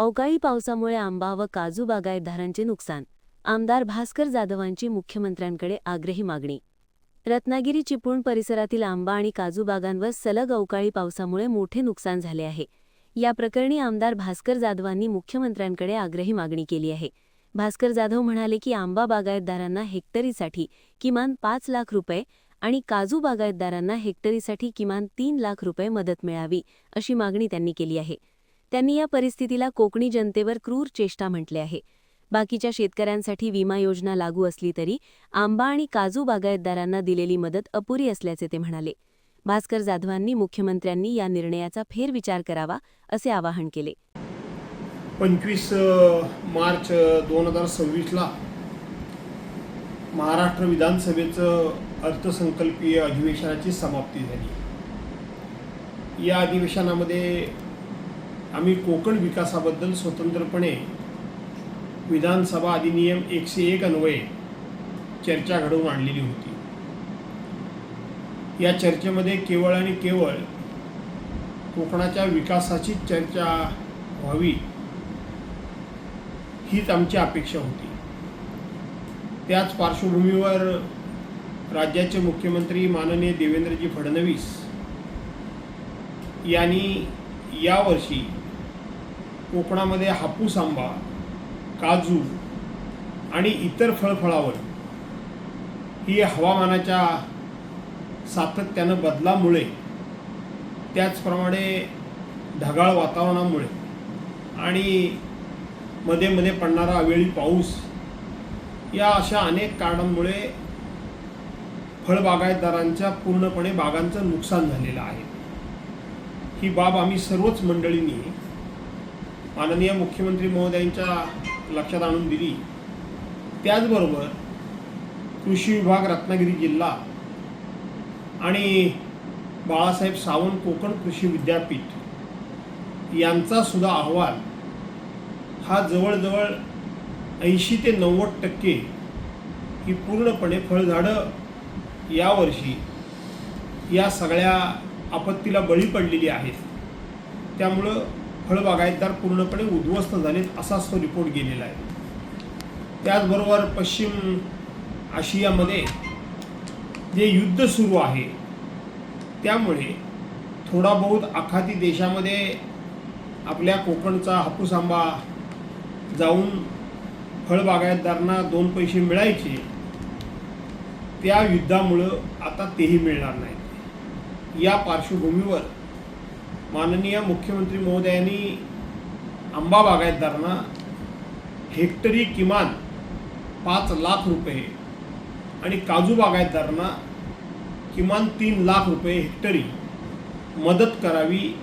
अवकाळी पावसामुळे आंबा व काजू बागायतदारांचे नुकसान. आमदार भास्कर जाधवांची मुख्यमंत्र्यांकडे आग्रही मागणी. रत्नागिरी चिपळूण परिसरातील आंबा आणि काजू बागांवर सलग अवकाळी पावसामुळे मोठे नुकसान झाले आहे. या प्रकरणी आमदार भास्कर जाधवांनी मुख्यमंत्र्यांकडे आग्रही मागणी केली आहे. भास्कर जाधव म्हणाले की आंबा बागायतदारांना हेक्टरीसाठी किमान 5 लाख रुपये आणि काजू बागायतदारांना हेक्टरीसाठी किमान 3 लाख रुपये मदत मिळावी, अशी मागणी त्यांनी केली आहे. त्यांनी या परिस्थितीला कोकणी जनतेवर क्रूर चेष्टा म्हटले आहे. बाकीच्या शेतकऱ्यांसाठी विमा योजना लागू असली तरी आंबा आणि काजू बागायतदारांना दिलेली मदत अपुरी असल्याचे ते म्हणाले. भास्कर जाधवांनी मुख्यमंत्र्यांनी या निर्णयाचा फेरविचार करावा, असे आवाहन केले. 25 मार्च 2026ला महाराष्ट्र विधानसभेचं अर्थसंकल्पीय अधिवेशनाची समाप्ती झाली. या अधिवेशनामध्ये आम्ही कोकण विकासाबद्दल स्वतंत्रपणे विधानसभा अधिनियम 101 अन्वये चर्चा घडवून आणलेली होती. या चर्चेमध्ये केवळ आणि केवळ कोकणाच्या विकासाची चर्चा व्हावी हीच आमची अपेक्षा होती. त्याच पार्श्वभूमीवर राज्याचे मुख्यमंत्री माननीय देवेंद्रजी फडणवीस यांनी यावर्षी कोकणामध्ये हापूस आंबा, काजू आणि इतर फळफळावर ही हवामानाच्या सातत्यानं बदलामुळे, त्याचप्रमाणे ढगाळ वातावरणामुळे आणि मध्ये मध्ये पडणारा अवेळी पाऊस, या अशा अनेक कारणांमुळे फळबागायतदारांच्या पूर्णपणे बागांचं नुकसान झालेलं आहे. ही बाब आम्ही सर्वच मंडळींनी माननीय मुख्यमंत्री महोदयांच्या लक्षात आणून दिली. त्याचबरोबर कृषी विभाग रत्नागिरी जिल्हा आणि बाळासाहेब सावंत कोकण कृषी विद्यापीठ यांचा सुद्धा अहवाल हा जवळजवळ 80 ते 90% ही पूर्णपणे फळझाडं यावर्षी या सगळ्या आपत्तीला बळी पडलेली आहेत. त्यामुळं फळबागायतदार पूर्णपणे उद्ध्वस्त झालेत, असाच तो रिपोर्ट गेलेला आहे. त्याचबरोबर पश्चिम आशियामध्ये जे युद्ध सुरू आहे त्यामुळे थोडा बहुत आखाती देशामध्ये आपल्या कोकणचा हापूस आंबा जाऊन फळबागायतदारांना 2 पैसे मिळायचे, त्या युद्धामुळं आता तेही मिळणार नाहीत. या पार्श्वभूमीवर माननीय मुख्यमंत्री महोदयांनी आंबा बागायतदारांना हेक्टरी किमान 5 लाख रुपये आणि काजू बागायतदारांना किमान 3 लाख रुपये हेक्टरी मदत करावी,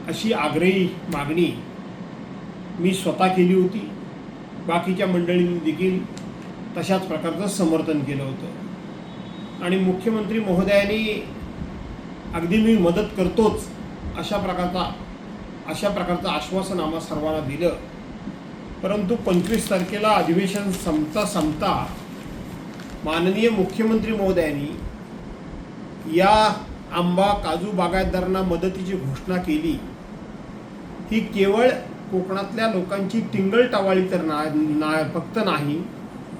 अशी आग्रही मागणी मी स्वतः केली होती. बाकीच्या मंडळींनी देखील तशाच प्रकारचं समर्थन केलं होतं आणि मुख्यमंत्री महोदयांनी अगदी मी मदत करतोच अशा प्रकारचं आश्वासन आम्हा सर्वांना दिलं. परंतु 25 तारखेला अधिवेशन संपता माननीय मुख्यमंत्री महोदयांनी या आंबा काजू बागायतदारांना मदतीची घोषणा केली. ही केवळ कोकणातल्या लोकांची टिंगलटावाळी तर फक्त नाही,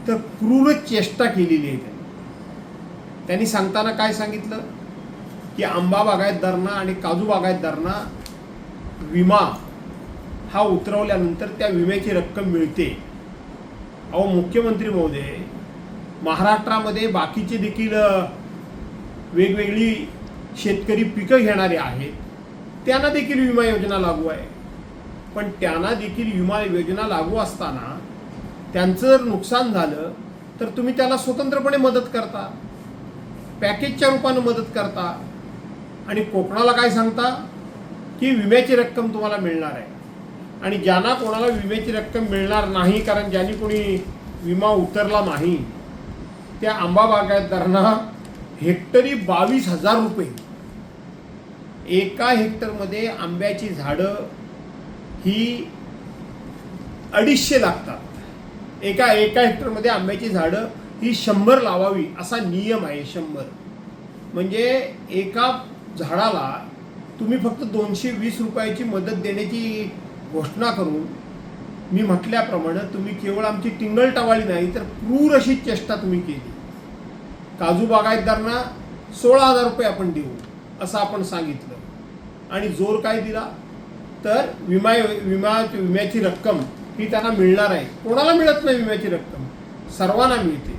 तर क्रूर चेष्टा केलेली आहे. त्यांनी सांगताना काय सांगितलं की आंबा बागायतदारांना आणि काजू बागायतदारांना विमा हा उतरवल्यानंतर त्या विम्याची रक्कम मिळते. अहो मुख्यमंत्री महोदय, महाराष्ट्रामध्ये बाकीचे देखील वेगवेगळी शेतकरी पिकं घेणारे आहेत, त्यांना देखील विमा योजना लागू आहे. पण त्यांना देखील विमा योजना लागू असताना त्यांचं जर नुकसान झालं तर तुम्ही त्याला स्वतंत्रपणे मदत करता, पॅकेजच्या रूपानं मदत करता आणि कोकणाला काय सांगता की विम्याची रक्कम तुम्हाला मिळणार आहे. आणि ज्यांना कोणाला विम्याची रक्कम मिळणार नाही, कारण ज्यांनी कोणी विमा उतरला नाही, त्या आंबा बागायतदारांना हेक्टरी 22,000 रुपये, एका हेक्टरमध्ये आंब्याची झाडं ही 250 लागतात. एका हेक्टरमध्ये आंब्याची झाडं ही 100 लावावी असा नियम आहे. 100 म्हणजे एका झाडाला तुम्ही फक्त 220 रुपयाची मदत देण्याची घोषणा करून मी म्हटल्याप्रमाणे तुम्ही केवळ आमची टिंगलटवाळी नाही तर क्रूर अशी चेष्टा तुम्ही केली. काजू बागायतदारांना 16,000 रुपये आपण देऊ असं आपण सांगितलं आणि जोर काय दिला तर विम्याची रक्कम ही त्यांना मिळणार आहे. कोणाला मिळत नाही विम्याची रक्कम, सर्वांना मिळते.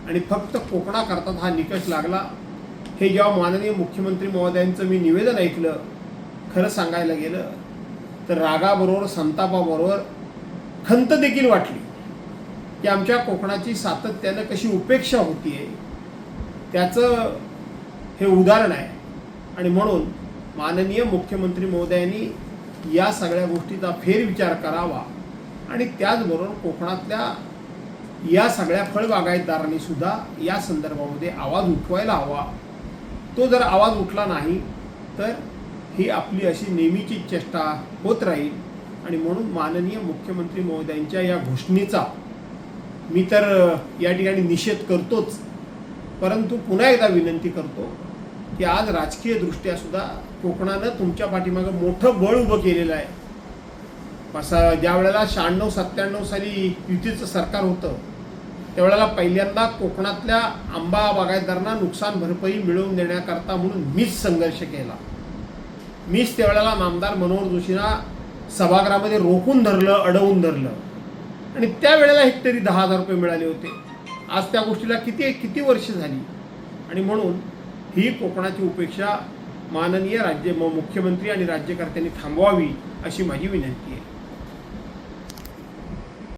आणि फक्त कोकणाकरता हा निकष लागला. हे जेव्हा माननीय मुख्यमंत्री महोदयांचं मी निवेदन ऐकलं, खरं सांगायला गेलं तर रागाबरोबर संतापाबरोबर खंत देखील वाटली की आमच्या कोकणाची सातत्यानं कशी उपेक्षा होतीये त्याचं हे उदाहरण आहे. आणि म्हणून माननीय मुख्यमंत्री महोदयांनी या सगळ्या गोष्टीचा फेरविचार करावा आणि त्याचबरोबर कोकणातल्या या सगळ्या फळबागायतदारांनी सुद्धा या संदर्भामध्ये आवाज उठवायला हवा. तो जर आवाज उठला नाही तर ही आपली अशी नेहमीची चेष्टा होत राहील. आणि म्हणून माननीय मुख्यमंत्री महोदयांच्या या घोषणेचा मी तर या ठिकाणी निषेध करतोच, परंतु पुन्हा एकदा विनंती करतो की आज राजकीयदृष्ट्या सुद्धा कोकणानं तुमच्या पाठीमागं मोठं बळ उभं केलेलं आहे. ज्या वेळेला 96-97 साली युतीचं सरकार होतं त्यावेळेला पहिल्यांदा कोकणातल्या आंबा बागायतदारांना नुकसान भरपाई मिळवून देण्याकरता म्हणून मीच संघर्ष केला. मीच त्यावेळेला नामदार मनोहर जोशींना सभागृहामध्ये रोखून धरलं, अडवून धरलं आणि त्यावेळेला हेक्टरी 10,000 रुपये मिळाले होते. आज त्या गोष्टीला किती वर्ष झाली. आणि म्हणून ही कोकणाची उपेक्षा माननीय मुख्यमंत्री आणि राज्यकर्त्यांनी थांबवावी अशी माझी विनंती आहे.